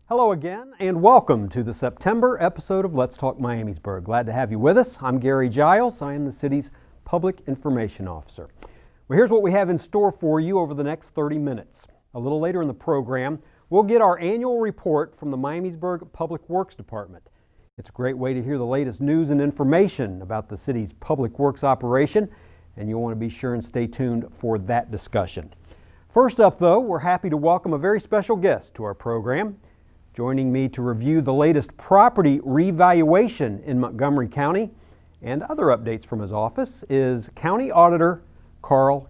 Hello again, and welcome to the September episode of Let's Talk Miamisburg. Glad to have you with us. I'm Gary Giles. I am the city's Public Information Officer. Well, here's what we have in store for you over the next 30 minutes. A little later in the program, we'll get our annual report from the Miamisburg Public Works Department. It's a great way to hear the latest news and information about the city's public works operation, and you'll want to be sure and stay tuned for that discussion. First up, though, we're happy to welcome a very special guest to our program. Joining me to review the latest property revaluation in Montgomery County and other updates from his office is County Auditor Karl.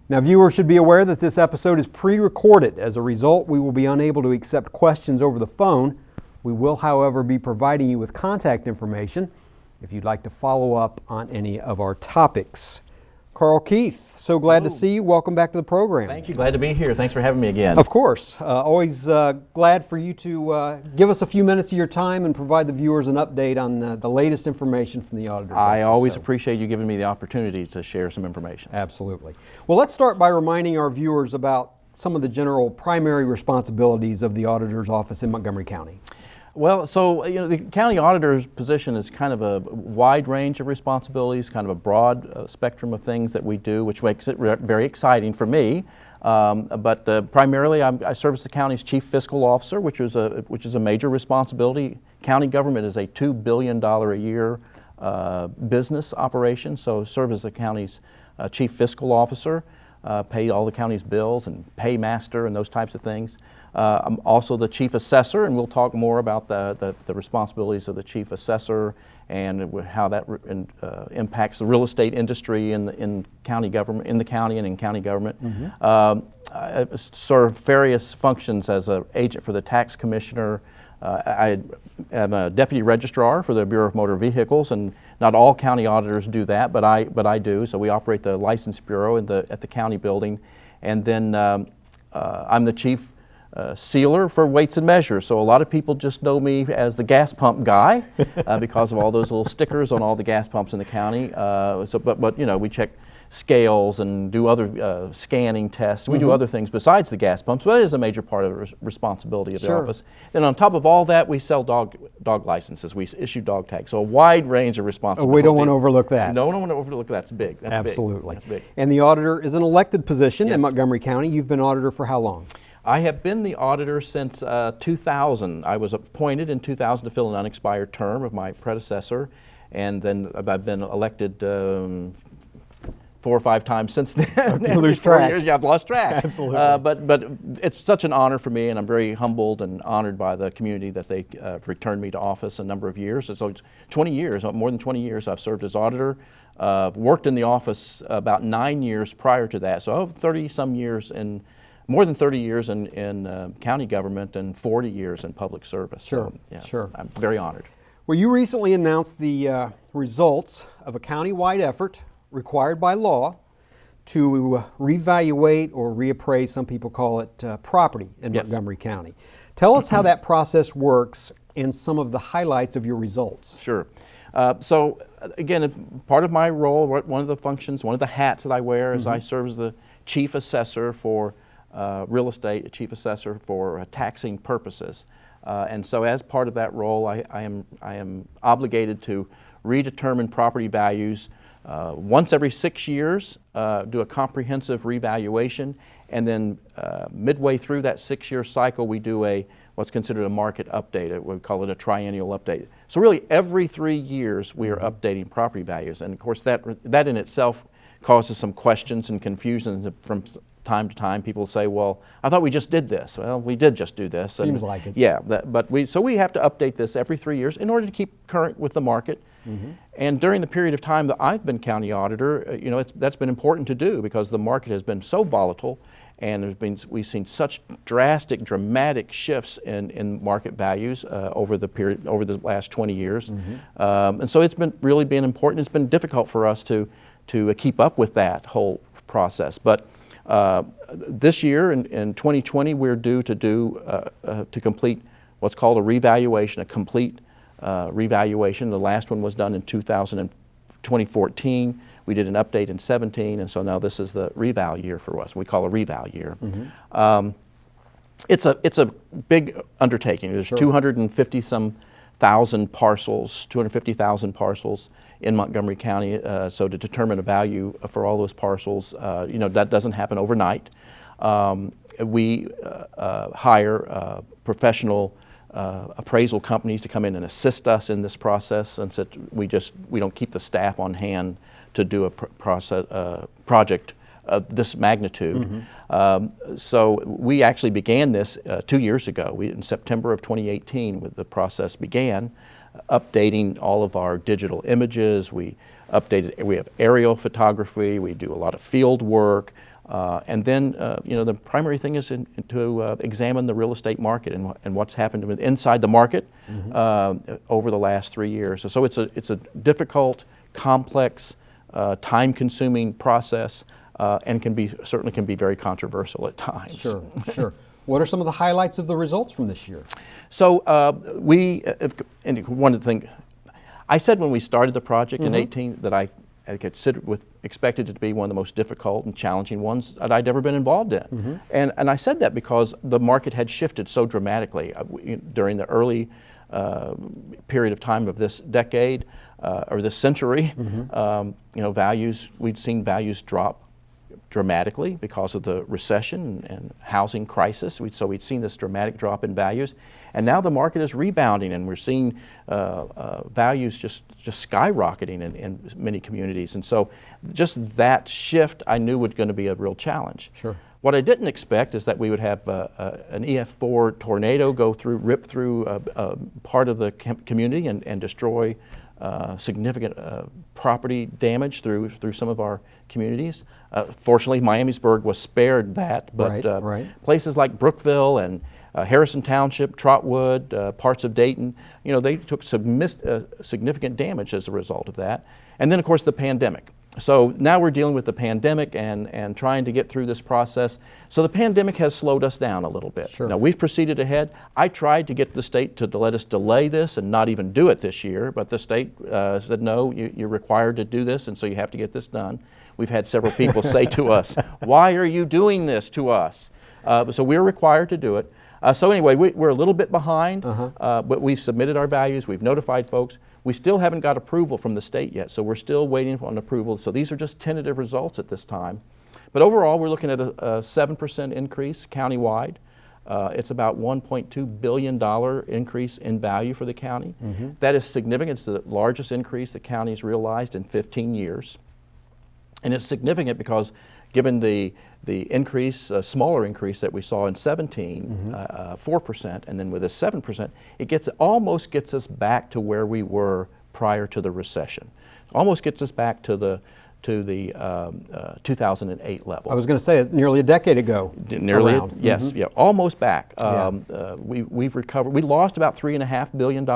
Now, viewers should be aware that this episode is pre-recorded. As a result, we will be unable to accept questions over the phone. We will, however, be providing you with contact information if you'd like to follow up on any of our topics. Karl, so glad to see you. Welcome back to the program. Thank you. Glad to be here. Thanks for having me again. Of course. Always glad for you to give us a few minutes of your time and provide the viewers an update on the latest information from the auditor's office. I always appreciate you giving me the opportunity to share some information. Absolutely. Well, let's start by reminding our viewers about some of the general primary responsibilities of the auditor's office in Montgomery County. Well, so the county auditor's position is kind of a wide range of responsibilities, kind of a broad spectrum of things that we do, which makes it very exciting for me. But primarily, I serve as the county's chief fiscal officer, which is a major responsibility. County government is a $2 billion a year business operation, so serve as the county's chief fiscal officer, pay all the county's bills and paymaster and those types of things. I'm also the chief assessor, and we'll talk more about the responsibilities of the chief assessor and how that impacts the real estate industry in county government, in the county and in county government. Mm-hmm. I serve various functions as an agent for the tax commissioner. I am a deputy registrar for the Bureau of Motor Vehicles, and not all county auditors do that, but I do. So we operate the license bureau at the county building, and then I'm the chief sealer for weights and measures. So a lot of people just know me as the gas pump guy because of all those little stickers on all the gas pumps in the county. But we check scales and do other scanning tests. We do other things besides the gas pumps, but it is a major part of the responsibility of the office. Then on top of all that, we sell dog licenses. We issue dog tags. So a wide range of responsibilities. We don't want to overlook that. No, we don't want to overlook that. That's big. That's Absolutely. Big. That's big. And the auditor is an elected position Yes. in Montgomery County. You've been auditor for how long? I have been the auditor since 2000. I was appointed in 2000 to fill an unexpired term of my predecessor, and then I've been elected 4 or 5 times since then. You lose track. Years, yeah, I've lost track. Absolutely. But it's such an honor for me, and I'm very humbled and honored by the community that they returned me to office a number of years. And so it's 20 years, more than 20 years I've served as auditor. Worked in the office about 9 years prior to that, so I have 30-some years more than 30 years in county government and 40 years in public service. Sure, so, yeah, sure. I'm very honored. Well, you recently announced the results of a county-wide effort required by law to revaluate or reappraise, some people call it, property in Montgomery County. Tell us how that process works and some of the highlights of your results. Sure. So again, part of my role, one of the functions, one of the hats that I wear is I serve as the chief assessor for real estate, a chief assessor for taxing purposes. And so as part of that role, I am obligated to redetermine property values once every 6 years, do a comprehensive revaluation, and then midway through that 6-year cycle, we do what's considered a market update. We call it a triennial update. So really every 3 years we are updating property values, and of course that in itself causes some questions and confusion from time to time. People say, well, I thought we just did this. Well, we did just do this. Seems like it. Yeah, so we have to update this every 3 years in order to keep current with the market. And during the period of time that I've been county auditor, that's been important to do because the market has been so volatile, and we've seen such dramatic shifts in market values over the last 20 years. And so it's really been important. It's been difficult for us to keep up with that whole process. But this year in 2020, we're due to complete what's called a revaluation, a complete revaluation. The last one was done in 2014. We did an update in 17, and so now this is the reval year for us. We call a reval year. It's a big undertaking. There's 250,000 parcels in Montgomery County. So to determine a value for all those parcels, that doesn't happen overnight. We hire professional appraisal companies to come in and assist us in this process, since we don't keep the staff on hand to do a project of this magnitude. So we actually began this 2 years ago. In September of 2018, the process began, updating all of our digital images. We have aerial photography. We do a lot of field work. And then, the primary thing is to examine the real estate market and what's happened inside the market over the last 3 years. So it's a difficult, complex, time-consuming process, and certainly can be very controversial at times. Sure. What are some of the highlights of the results from this year? So and one of the things I said when we started the project in 2018 that I expected it to be one of the most difficult and challenging ones that I'd ever been involved in. And I said that because the market had shifted so dramatically during the early period of time of this decade or this century. We'd seen values drop dramatically because of the recession and housing crisis. So we'd seen this dramatic drop in values, and now the market is rebounding, and we're seeing values just skyrocketing in many communities. And so just that shift I knew was going to be a real challenge. Sure. What I didn't expect is that we would have an EF4 tornado rip through part of the community and destroy significant property damage through some of our communities. Fortunately, Miamisburg was spared that, but places like Brookville and Harrison Township, Trotwood, parts of Dayton, they took significant damage as a result of that. And then, of course, the pandemic. So now we're dealing with the pandemic and trying to get through this process. So the pandemic has slowed us down a little bit. Sure. Now we've proceeded ahead. I tried to get the state to let us delay this and not even do it this year, but the state said, no, you're required to do this, and so you have to get this done. We've had several people say to us, why are you doing this to us? So we're required to do it. So anyway, we're a little bit behind, but we've submitted our values, we've notified folks. We still haven't got approval from the state yet, so we're still waiting on approval. So these are just tentative results at this time. But overall, we're looking at a 7% increase countywide. It's about $1.2 billion increase in value for the county. That is significant. It's the largest increase the county's realized in 15 years. And it's significant because given the increase, smaller increase that we saw in 17, 4%, and then with a 7%, it almost gets us back to where we were prior to the recession. Almost gets us back to the 2008 level. I was going to say it's nearly a decade ago. Yes, almost back. We've recovered. We lost about $3.5 billion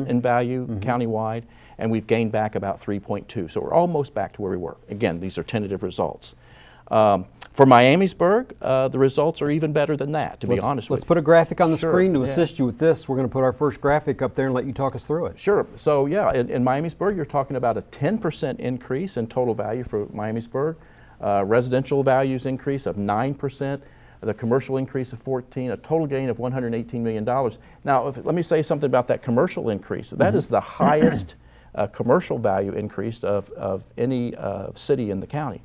in value countywide, and we've gained back about 3.2. So we're almost back to where we were. Again, these are tentative results. For Miamisburg, the results are even better than that, to be honest with you. Let's put a graphic on the screen to assist you with this. We're going to put our first graphic up there and let you talk us through it. Sure. So yeah, in Miamisburg, you're talking about a 10% increase in total value for Miamisburg. Residential values increase of 9%. The commercial increase of 14, a total gain of $118 million. Now, let me say something about that commercial increase. That is the highest commercial value increase of any city in the county.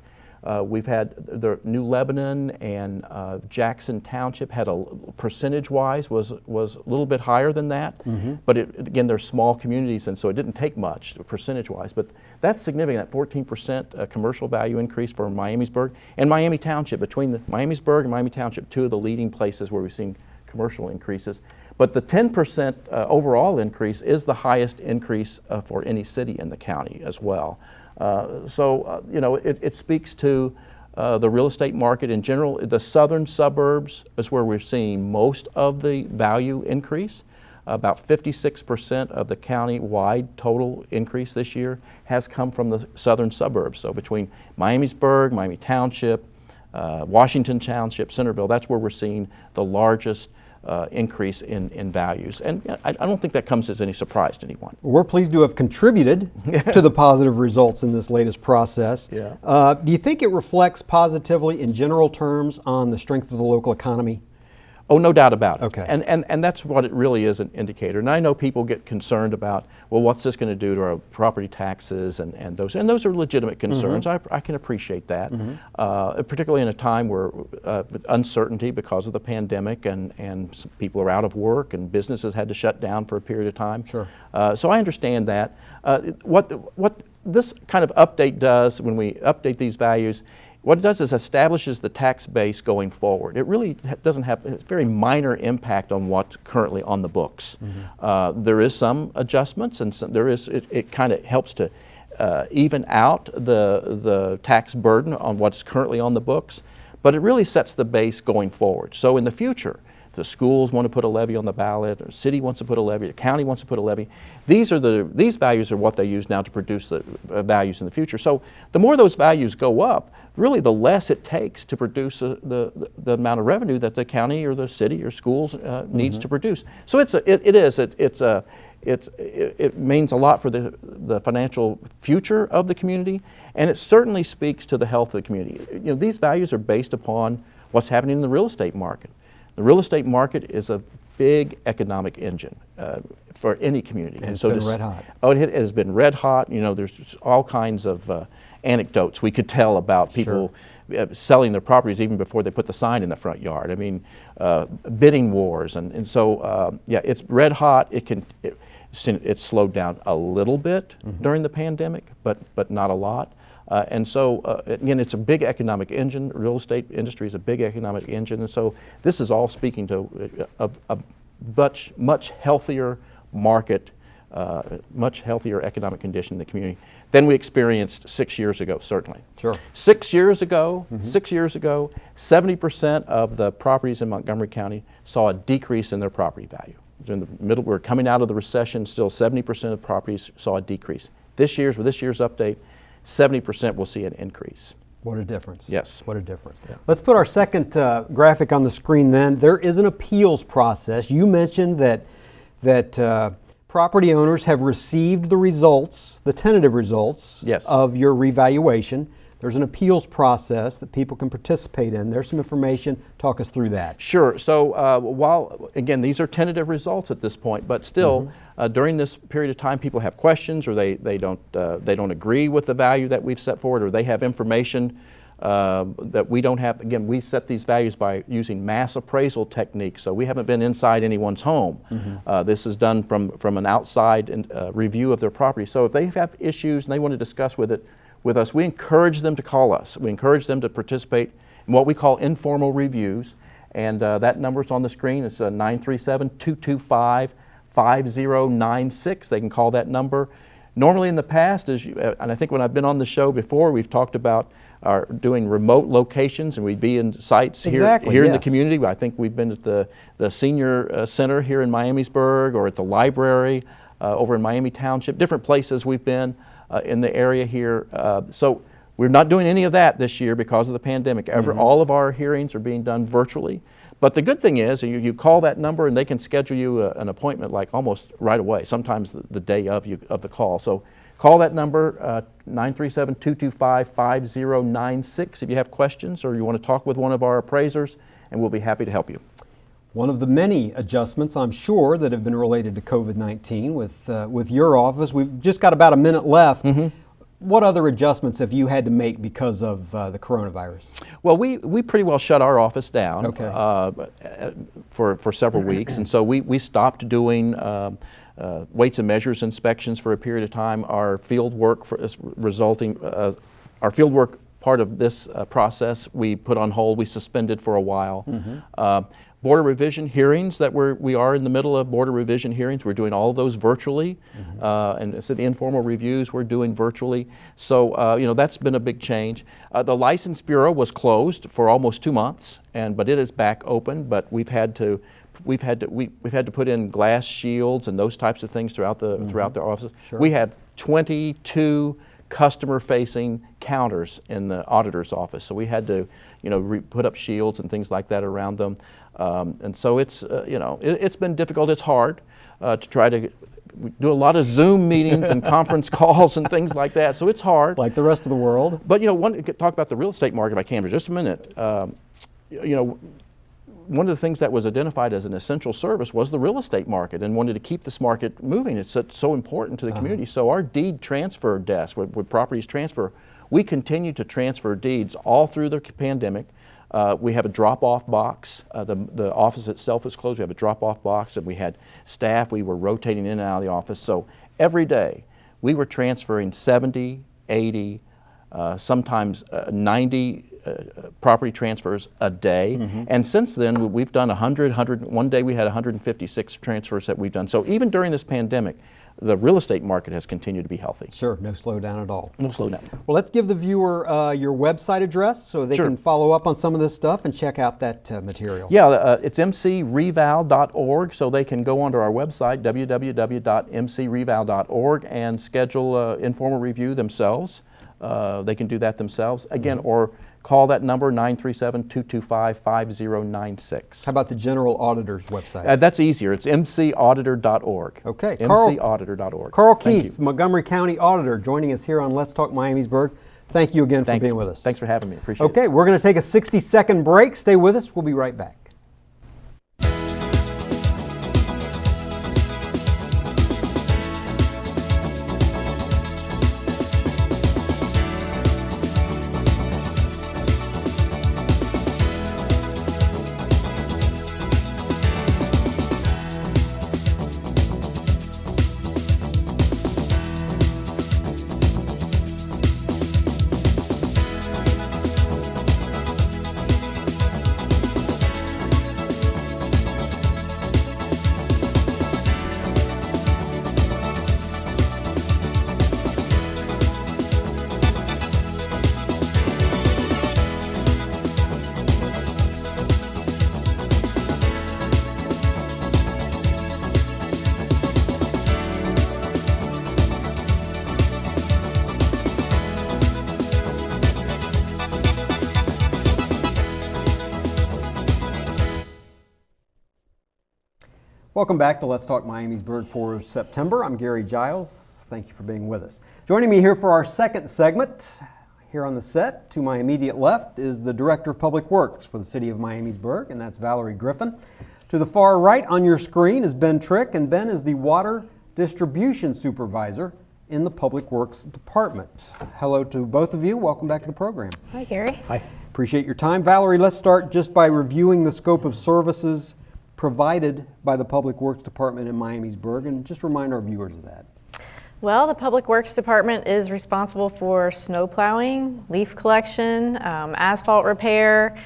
We've had the New Lebanon and Jackson Township had percentage-wise was a little bit higher than that, but again, they're small communities, and so it didn't take much percentage-wise. But that's significant. That 14% commercial value increase for Miamisburg and Miami Township. Between the Miamisburg and Miami Township, two of the leading places where we've seen commercial increases. But the 10% overall increase is the highest increase for any city in the county as well. It speaks to the real estate market in general. The southern suburbs is where we're seeing most of the value increase. About 56% of the county-wide total increase this year has come from the southern suburbs. So between Miamisburg, Miami Township, Washington Township, Centerville, that's where we're seeing the largest increase in values. And I don't think that comes as any surprise to anyone. We're pleased to have contributed to the positive results in this latest process. Do you think it reflects positively in general terms on the strength of the local economy? Oh, no doubt about it. Okay. And that's what it really is, an indicator. And I know people get concerned about, well, what's this going to do to our property taxes and those are legitimate concerns. I can appreciate that, particularly in a time where with uncertainty because of the pandemic and some people are out of work and businesses had to shut down for a period of time. Sure. So I understand that. What this kind of update does when we update these values, what it does is establishes the tax base going forward. It really doesn't have a very minor impact on what's currently on the books. There is some adjustments, and it kind of helps to even out the tax burden on what's currently on the books, but it really sets the base going forward. So in the future, if the schools want to put a levy on the ballot, or the city wants to put a levy, the county wants to put a levy, these values are what they use now to produce the values in the future. So the more those values go up, really the less it takes to produce the amount of revenue that the county or the city or schools needs to produce. So it means a lot for the financial future of the community, and it certainly speaks to the health of the community. You know, these values are based upon what's happening in the real estate market. The real estate market is a big economic engine for any community. And it's been red hot. Oh, it has been red hot. You know, there's all kinds of anecdotes we could tell about people selling their properties even before they put the sign in the front yard. I mean, bidding wars, and so yeah, it's red hot. It's slowed down a little bit during the pandemic, but not a lot. And so, again, it's a big economic engine. Real estate industry is a big economic engine. And so this is all speaking to a much healthier market, much healthier economic condition in the community than we experienced 6 years ago, certainly. Sure. 6 years ago, 70% of the properties in Montgomery County saw a decrease in their property value. In the middle, we're coming out of the recession, still 70% of properties saw a decrease. With this year's update, 70% will see an increase. What a difference. Yes. What a difference. Yeah. Let's put our second graphic on the screen then. There is an appeals process. You mentioned that property owners have received the results, the tentative results of your revaluation. There's an appeals process that people can participate in. There's some information. Talk us through that. Sure. So while, again, these are tentative results at this point, but still, during this period of time, people have questions, or they don't agree with the value that we've set forward, or they have information that we don't have. Again, we set these values by using mass appraisal techniques, so we haven't been inside anyone's home. This is done from an outside review of their property. So if they have issues and they want to discuss with us, we encourage them to call us. We encourage them to participate in what we call informal reviews, and that number's on the screen. It's 937-225-5096. They can call that number. Normally in the past, and I think when I've been on the show before, we've talked about doing remote locations, and we'd be in sites here in the community. I think we've been at the senior center here in Miamisburg, or at the library over in Miami Township, different places we've been in the area here. So we're not doing any of that this year because of the pandemic. All of our hearings are being done virtually. But the good thing is you call that number and they can schedule you an appointment like almost right away, sometimes the day of the call. So call that number, 937-225-5096 if you have questions or you want to talk with one of our appraisers, and we'll be happy to help you. One of the many adjustments, I'm sure, that have been related to COVID-19 with your office. We've just got about a minute left. What other adjustments have you had to make because of the coronavirus? Well, we pretty well shut our office down for several weeks, and so we stopped doing weights and measures inspections for a period of time. Our field work our field work part of this process we put on hold. We suspended for a while. Border revision hearings we are in the middle of border revision hearings. We're doing all of those virtually, and so the informal reviews we're doing virtually. So that's been a big change. The License Bureau was closed for almost 2 months, but it is back open. But we've had to put in glass shields and those types of things throughout the offices. Sure. We had 22 customer-facing counters in the auditor's office, so we had to put up shields and things like that around them. And so it's been difficult. It's hard to try to do a lot of Zoom meetings and conference calls and things like that. So it's hard, like the rest of the world. But talk about the real estate market if I can for just a minute. one of the things that was identified as an essential service was the real estate market, and wanted to keep this market moving. It's so important to the community. So our deed transfer desk, where properties transfer, we continue to transfer deeds all through the pandemic. We have a drop-off box. The office itself is closed. We have a drop-off box, and we had staff. We were rotating in and out of the office. So every day we were transferring 70, 80, sometimes 90 property transfers a day. And since then we've done 100, one day we had 156 transfers that we've done. So even during this pandemic, the real estate market has continued to be healthy. Sure, no slowdown at all. No slowdown. Well, let's give the viewer your website address so they can follow up on some of this stuff and check out that material. Yeah, it's mcreval.org, so they can go onto our website, www.mcreval.org, and schedule an informal review themselves. They can do that themselves, again, or call that number, 937-225-5096. How about the General Auditor's website? That's easier. It's mcauditor.org. Okay. mcauditor.org. Karl Keith, Montgomery County Auditor, joining us here on Let's Talk Miamisburg. Thank you again for being with us. Thanks for having me. Appreciate it. Okay, we're going to take a 60-second break. Stay with us. We'll be right back. Welcome back to Let's Talk Miamisburg for September. I'm Gary Giles. Thank you for being with us. Joining me here for our second segment, here on the set, to my immediate left, is the Director of Public Works for the City of Miamisburg, and that's Valerie Griffin. To the far right on your screen is Ben Trick, and Ben is the Water Distribution Supervisor in the Public Works Department. Hello to both of you. Welcome back to the program. Hi, Gary. Hi. Appreciate your time. Valerie, let's start just by reviewing the scope of services provided by the Public Works Department in Miamisburg, and just remind our viewers of that. Well, the Public Works Department is responsible for snow plowing, leaf collection, asphalt repair.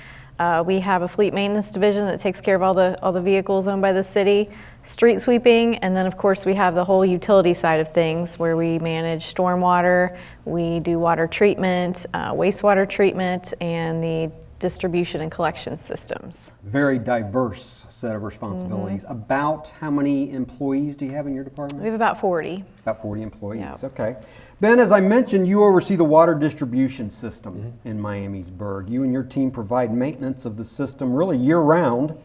We have a fleet maintenance division that takes care of all the vehicles owned by the city, street sweeping, and then of course we have the whole utility side of things where we manage stormwater, we do water treatment, wastewater treatment, and the distribution and collection systems. Very diverse set of responsibilities. About how many employees do you have in your department? We have about 40. About 40 employees, Yep. Okay. Ben, as I mentioned, you oversee the water distribution system in Miamisburg. You and your team provide maintenance of the system really year-round.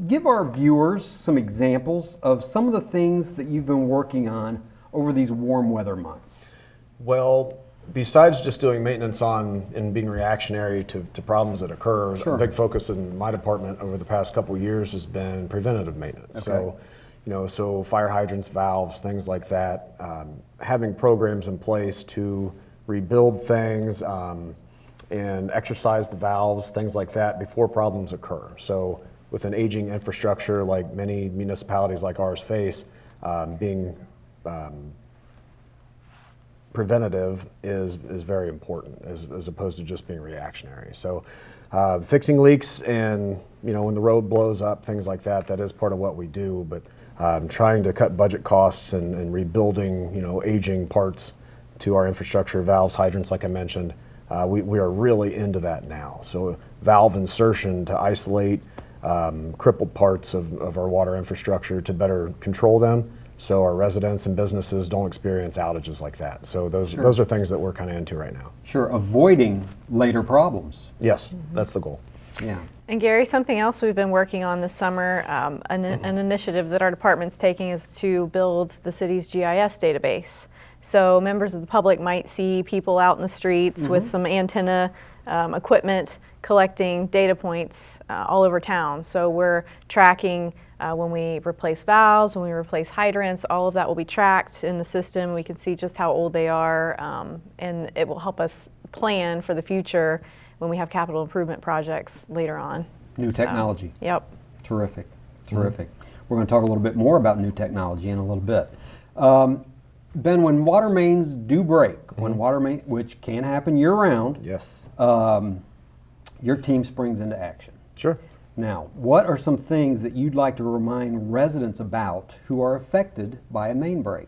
Give our viewers some examples of some of the things that you've been working on over these warm weather months. Well, besides just doing maintenance on and being reactionary to problems that occur, Sure. a big focus in my department over the past couple of years has been preventative maintenance. Okay. So fire hydrants, valves, things like that. Having programs in place to rebuild things and exercise the valves, things like that before problems occur. So with an aging infrastructure like many municipalities like ours face, being preventative is very important as opposed to just being reactionary. So fixing leaks and when the road blows up, things like that, that is part of what we do, but trying to cut budget costs and rebuilding aging parts to our infrastructure, valves, hydrants like I mentioned, we are really into that now. So valve insertion to isolate crippled parts of our water infrastructure to better control them, so our residents and businesses don't experience outages like that. So those are things that we're kind of into right now. Sure, avoiding later problems. Yes, that's the goal. Yeah. And Gary, something else we've been working on this summer, an initiative that our department's taking is to build the city's GIS database. So members of the public might see people out in the streets with some antenna equipment collecting data points all over town. So we're tracking when we replace valves, when we replace hydrants, all of that will be tracked in the system. We can see just how old they are, and it will help us plan for the future when we have capital improvement projects later on. New technology. Yep. Terrific, terrific. We're going to talk a little bit more about new technology in a little bit. Ben, when water mains do break, when water main, which can happen year-round, Yes. your team springs into action. Sure. Now, what are some things that you'd like to remind residents about who are affected by a main break?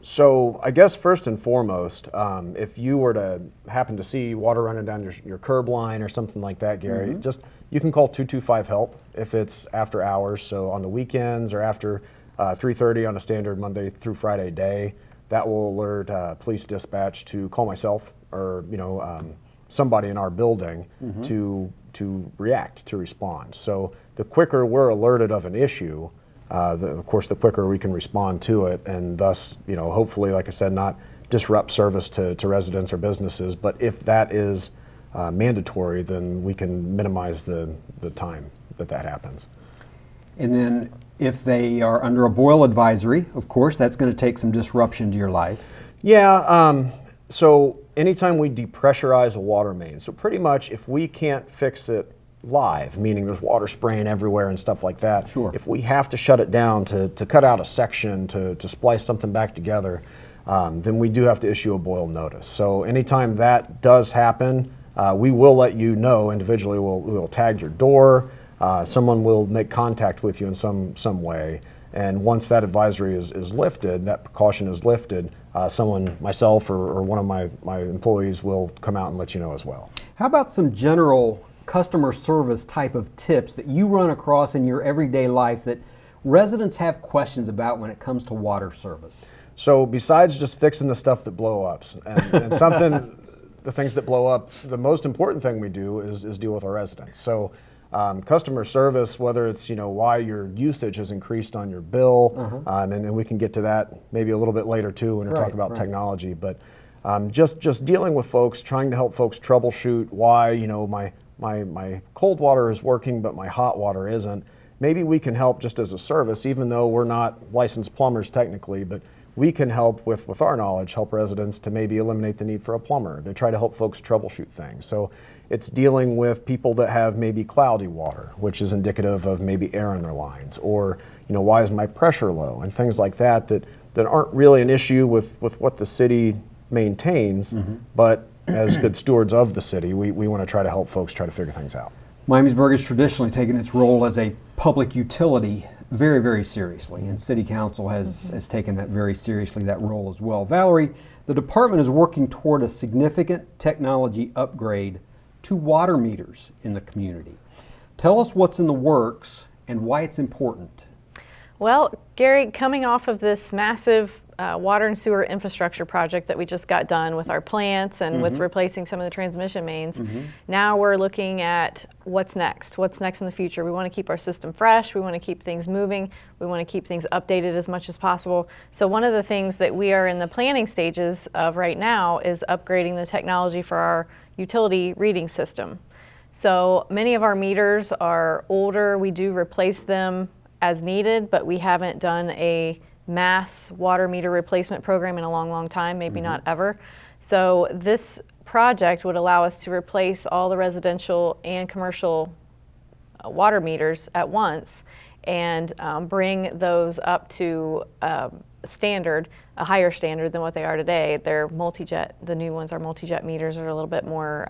So I guess first and foremost, if you were to happen to see water running down your curb line or something like that, Gary, just you can call 225-HELP if it's after hours. So on the weekends or after 3:30 on a standard Monday through Friday day, that will alert police dispatch to call myself or somebody in our building to react, to respond. So the quicker we're alerted of an issue, of course, the quicker we can respond to it, and thus, hopefully, like I said, not disrupt service to residents or businesses. But if that is mandatory, then we can minimize the time that happens. And then if they are under a boil advisory, of course, that's going to take some disruption to your life. Yeah, so anytime we depressurize a water main, so pretty much if we can't fix it live, meaning there's water spraying everywhere and stuff like that, Sure. if we have to shut it down to cut out a section, to splice something back together, then we do have to issue a boil notice. So anytime that does happen, we will let you know individually. We'll tag your door. Someone will make contact with you in some way. And once that advisory is lifted, that precaution is lifted, someone, myself or one of my employees will come out and let you know as well. How about some general customer service type of tips that you run across in your everyday life that residents have questions about when it comes to water service? So besides just fixing the stuff that blow up, and something, the things that blow up, the most important thing we do is deal with our residents. So customer service, whether it's why your usage has increased on your bill, and we can get to that maybe a little bit later too when we talk about technology. But just dealing with folks, trying to help folks troubleshoot why my cold water is working but my hot water isn't. Maybe we can help just as a service, even though we're not licensed plumbers technically, but we can help with our knowledge, help residents to maybe eliminate the need for a plumber, to try to help folks troubleshoot things. So it's dealing with people that have maybe cloudy water, which is indicative of maybe air in their lines, or why is my pressure low, and things like that aren't really an issue with what the city maintains, but as good stewards of the city, we want to try to help folks try to figure things out. Miamisburg has traditionally taken its role as a public utility very, very seriously, and City Council has taken that very seriously, that role as well. Valerie, the department is working toward a significant technology upgrade to water meters in the community. Tell us what's in the works and why it's important. Well, Gary, coming off of this massive water and sewer infrastructure project that we just got done with our plants and with replacing some of the transmission mains, now we're looking at what's next in the future. We want to keep our system fresh, we want to keep things moving, we want to keep things updated as much as possible. So one of the things that we are in the planning stages of right now is upgrading the technology for our utility reading system. So many of our meters are older. We do replace them as needed, but we haven't done a mass water meter replacement program in a long, long time, maybe not ever. So this project would allow us to replace all the residential and commercial water meters at once and bring those up to standard, a higher standard than what they are today. They're multi-jet, the new ones are multi-jet meters, are a little bit more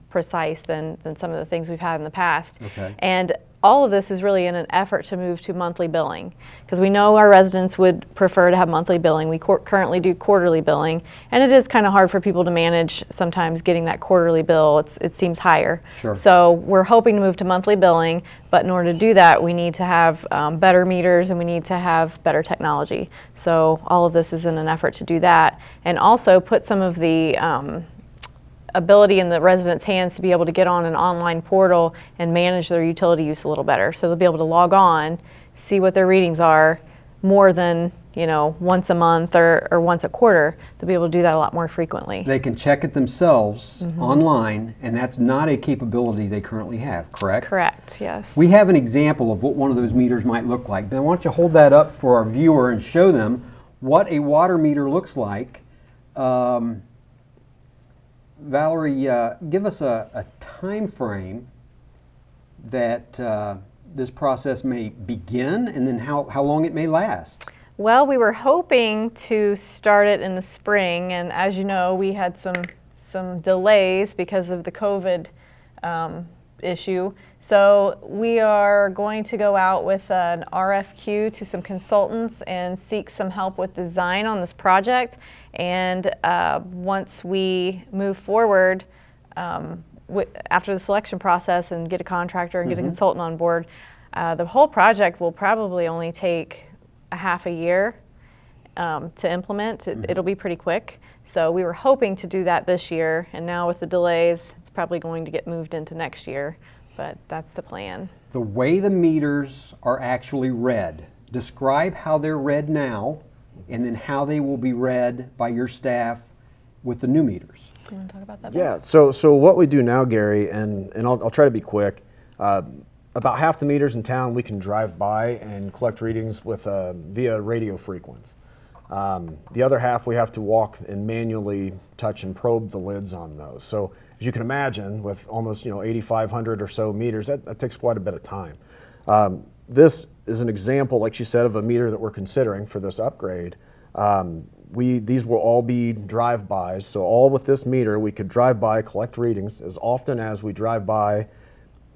precise than some of the things we've had in the past. Okay. And all of this is really in an effort to move to monthly billing, because we know our residents would prefer to have monthly billing. We currently do quarterly billing, and it is kind of hard for people to manage sometimes getting that quarterly bill. It seems higher. Sure. So we're hoping to move to monthly billing, but in order to do that, we need to have better meters and we need to have better technology. So all of this is in an effort to do that, and also put some of the ability in the residents' hands to be able to get on an online portal and manage their utility use a little better. So they'll be able to log on, see what their readings are, more than once a month or once a quarter, they'll be able to do that a lot more frequently. They can check it themselves online, and that's not a capability they currently have, correct? Correct, yes. We have an example of what one of those meters might look like. Ben, why don't you hold that up for our viewer and show them what a water meter looks like. Valerie, give us a time frame that this process may begin, and then how long it may last. Well, we were hoping to start it in the spring, and as you know, we had some delays because of the COVID issue. So we are going to go out with an RFQ to some consultants and seek some help with design on this project. And once we move forward after the selection process and get a contractor and get a consultant on board, the whole project will probably only take a half a year to implement. It'll be pretty quick. So we were hoping to do that this year, and now with the delays, it's probably going to get moved into next year, but that's the plan. The way the meters are actually read, describe how they're read now, and then how they will be read by your staff with the new meters. You want to talk about that? Yeah, so what we do now, Gary, and I'll try to be quick, about half the meters in town we can drive by and collect readings with via radio frequency. The other half we have to walk and manually touch and probe the lids on those. So as you can imagine, with almost 8,500 or so meters, that takes quite a bit of time. This is an example, like you said, of a meter that we're considering for this upgrade. These will all be drive-bys, so all with this meter we could drive by, collect readings as often as we drive by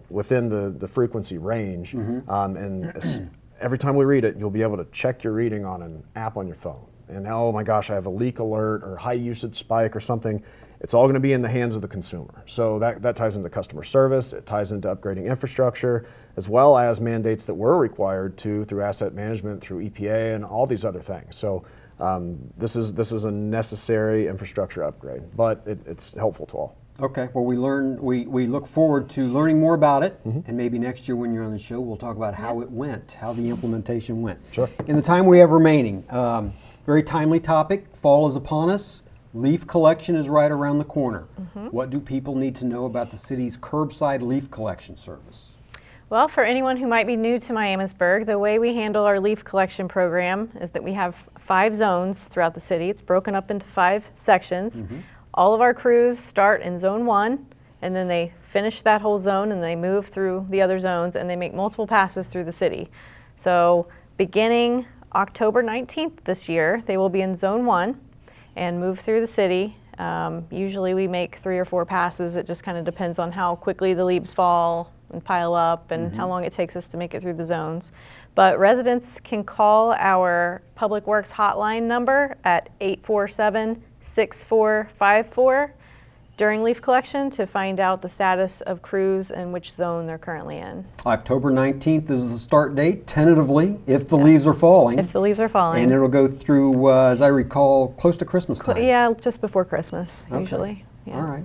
within the frequency range, and every time we read it, you'll be able to check your reading on an app on your phone. And oh my gosh, I have a leak alert or high usage spike or something. It's all going to be in the hands of the consumer. So that ties into customer service, it ties into upgrading infrastructure, as well as mandates that we're required to through asset management, through EPA, and all these other things. So this is a necessary infrastructure upgrade, but it's helpful to all. Okay, well, we look forward to learning more about it, and maybe next year when you're on the show, we'll talk about how it went, how the implementation went. Sure. In the time we have remaining, very timely topic, fall is upon us, leaf collection is right around the corner. What do people need to know about the city's curbside leaf collection service? Well, for anyone who might be new to Miamisburg, the way we handle our leaf collection program is that we have 5 zones throughout the city. It's broken up into 5 sections. All of our crews start in zone 1, and then they finish that whole zone and they move through the other zones, and they make multiple passes through the city. So beginning October 19th this year, they will be in zone 1 and move through the city. Usually we make 3 or 4 passes. It just kind of depends on how quickly the leaves fall and pile up and how long it takes us to make it through the zones. But residents can call our Public Works hotline number at 847-6454 during leaf collection to find out the status of crews and which zone they're currently in. October 19th is the start date, tentatively, if the leaves are falling. If the leaves are falling. And it'll go through, as I recall, close to Christmas time. Yeah, just before Christmas, Okay. usually. Yeah. All right.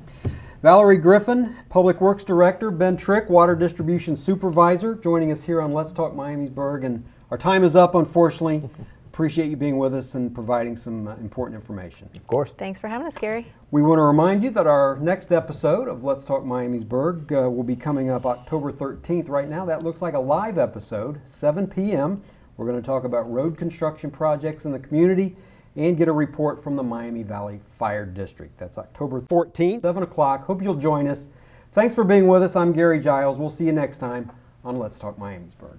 Valerie Griffin, Public Works Director, Ben Trick, Water Distribution Supervisor, joining us here on Let's Talk Miamisburg. And our time is up, unfortunately. Appreciate you being with us and providing some important information. Of course. Thanks for having us, Gary. We want to remind you that our next episode of Let's Talk Miamisburg will be coming up October 13th. Right now, that looks like a live episode, 7 p.m. We're going to talk about road construction projects in the community and get a report from the Miami Valley Fire District. That's October 14th, 7 o'clock. Hope you'll join us. Thanks for being with us. I'm Gary Giles. We'll see you next time on Let's Talk Miamisburg.